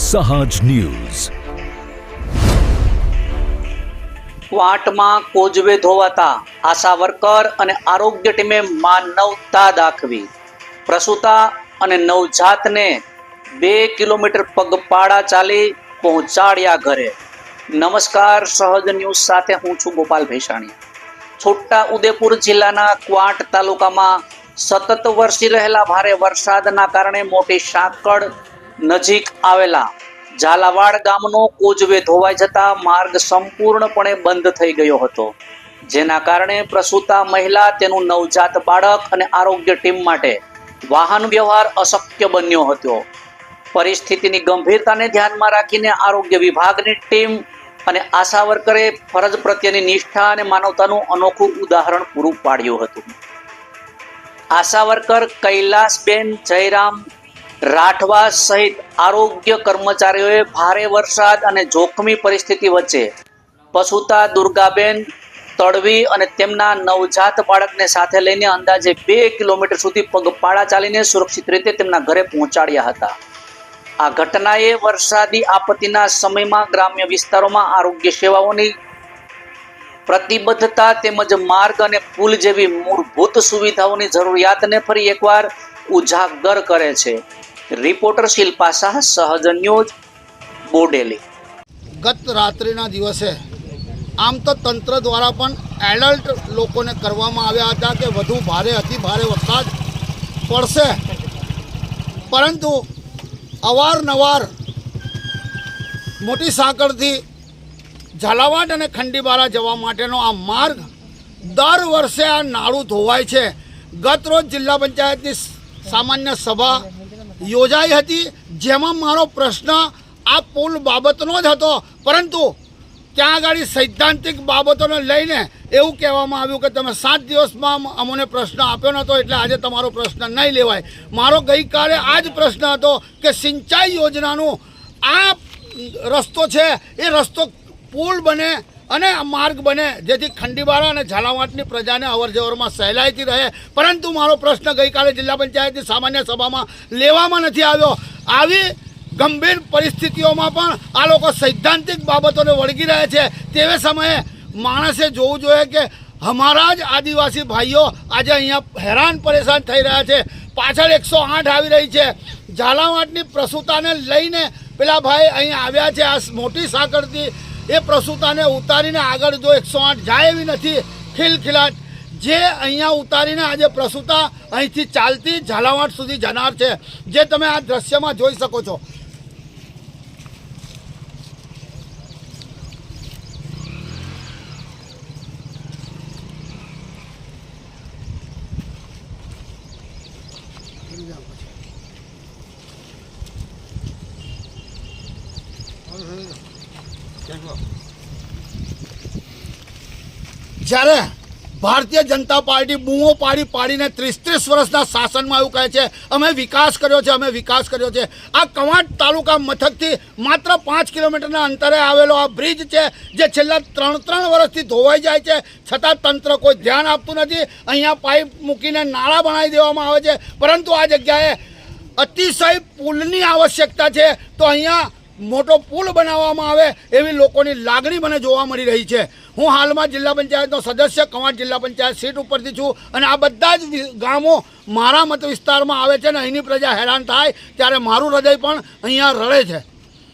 સહજ news. ક્વાંટમાં causeway ધોવાતા આશા worker અને આરોગ્ય ટીમે માનવતા દાખવી। પ્રસૂતા અને નવજાતને 2 કિલોમીટર પગપાળા ચાલી પહોંચાડ્યા ઘરે। નમસ્કાર, સહજ ન્યૂઝ સાથે હું છું ગોપાલ ભેસાણી। છોટા ઉદેપુર જિલ્લાના ક્વાંટ તાલુકામાં સતત વરસી રહેલા ભારે વરસાદના કારણે મોટી સાંકળ નજીક આવેલા ઝાલાવાડ ગામનો કોઝવે ધોવાઈ જતા માર્ગ સંપૂર્ણપણે બંધ થઈ ગયો હતો, જેના કારણે પ્રસૂતા મહિલા, તેનું નવજાત બાળક અને આરોગ્ય ટીમ માટે વાહન વ્યવહાર અશક્ય બન્યો હતો। પરિસ્થિતિની ગંભીરતાને ધ્યાનમાં રાખીને આરોગ્ય વિભાગની ટીમ અને આશા વર્કરે ફરજ પ્રત્યેની નિષ્ઠા અને માનવતાનું અનોખું ઉદાહરણ પૂરું પાડ્યું હતું। આશા વર્કર કૈલાસબેન જયરામ રાઠવા સહિત આરોગ્ય કર્મચારીઓએ ભારે વરસાદ અને જોખમી પરિસ્થિતિ વચ્ચે પ્રસૂતા દુર્ગાબેન તડવી અને તેમના નવજાત બાળકને સાથે લઈને અંદાજે 2 કિલોમીટર સુધી પગપાળા ચાલીને સુરક્ષિત રીતે તેમના ઘરે પહોંચાડ્યા હતા। આ ઘટનાએ વરસાદી આપત્તિના સમયમાં ગ્રામ્ય વિસ્તારોમાં આરોગ્ય સેવાઓની પ્રતિબદ્ધતા તેમજ માર્ગ અને પુલ જેવી મૂળભૂત સુવિધાઓની જરૂરિયાતને ફરી એકવાર ઉજાગર કરે છે। રિપોર્ટર શિલ્પા શાહ, સહજ ન્યૂઝ, બોડેલી। ગત રાત્રિના દિવસે આમ તો તંત્ર દ્વારા પણ એલર્ટ લોકોને કરવામાં આવ્યા હતા કે વધુ ભારે અતિ ભારે વરસાદ પડશે, પરંતુ અવારનવાર મોટી સાંકળથી ઝાલાવાડ અને ખંડીબારા જવા માટેનો આ માર્ગ દર વર્ષે આ નાળું ધોવાય છે। ગત રોજ જિલ્લા પંચાયતની સામાન્ય સભા યોજાઈ હતી, જેમાં મારો પ્રશ્ન આ પુલ બાબતનો જ હતો, પરંતુ ત્યાં આગળ સૈદ્ધાંતિક બાબતોને લઈને એવું કહેવામાં આવ્યું કે તમે 7 દિવસમાં અમને પ્રશ્ન આપ્યો નહોતો, એટલે આજે તમારો પ્રશ્ન નહીં લેવાય। મારો ગઈકાલે આ જ પ્રશ્ન હતો કે સિંચાઈ યોજનાનું આ રસ્તો છે, એ રસ્તો પુલ બને અને માર્ગ બને, જેથી ખંડીબારા અને ઝાલાવાડની પ્રજાને અવરજવરમાં સહેલાઈથી રહે, પરંતુ મારો પ્રશ્ન ગઈકાલે જિલ્લા પંચાયતની સામાન્ય સભામાં લેવામાં નથી આવ્યો। આવી ગંભીર પરિસ્થિતિઓમાં પણ આ લોકો સૈદ્ધાંતિક બાબતોને વળગી રહે છે। તેવે સમયે માણસે જોવું જોઈએ કે અમારા જ આદિવાસી ભાઈઓ આજે અહીંયા હેરાન પરેશાન થઈ રહ્યા છે। પાછળ 108 આવી રહી છે। ઝાલાવાડની પ્રસૂતાને લઈને પેલા ભાઈ અહીં આવ્યા છે આ મોટી સાંકળથી, એ પ્રસૂતાને ઉતારીને આગળ જો 108 જાય એવી નથી ખિલખિલાટ, જે અહીંયા ઉતારીને આજે પ્રસૂતા અહીંથી ચાલતી ઝાલાવાડ સુધી જનાર છે, જે તમે આ દ્રશ્યમાં જોઈ શકો છો। જ્યારે ભારતીય જનતા પાર્ટી બૂમો પાડીને 30 વર્ષના શાસનમાં એવું કહે છે અમે વિકાસ કર્યો છે, અમે વિકાસ કર્યો છે। આ કવાંટ તાલુકા મથકથી માત્ર 5 કિલોમીટરના અંતરે આવેલો આ બ્રિજ છે, જે છેલ્લા 3 વર્ષથી ધોવાઈ જાય છે, છતાં તંત્ર કોઈ ધ્યાન આપતું નથી। અહીંયા પાઇપ મૂકીને નાળા બનાવી દેવામાં આવે છે, પરંતુ આ જગ્યાએ અતિશય પુલની આવશ્યકતા છે, તો અહીંયા મોટો પુલ બનાવવામાં આવે એવી લોકોની લાગણી મને જોવા મળી રહી છે। હું હાલમાં જિલ્લા પંચાયતનો સદસ્ય કવાંટ જિલ્લા પંચાયત સીટ ઉપરથી છું, અને આ બધા જ ગામો મારા મત વિસ્તારમાં આવે છે, અને અહીંની પ્રજા હેરાન થાય ત્યારે મારું હૃદય પણ અહીંયા રડે છે।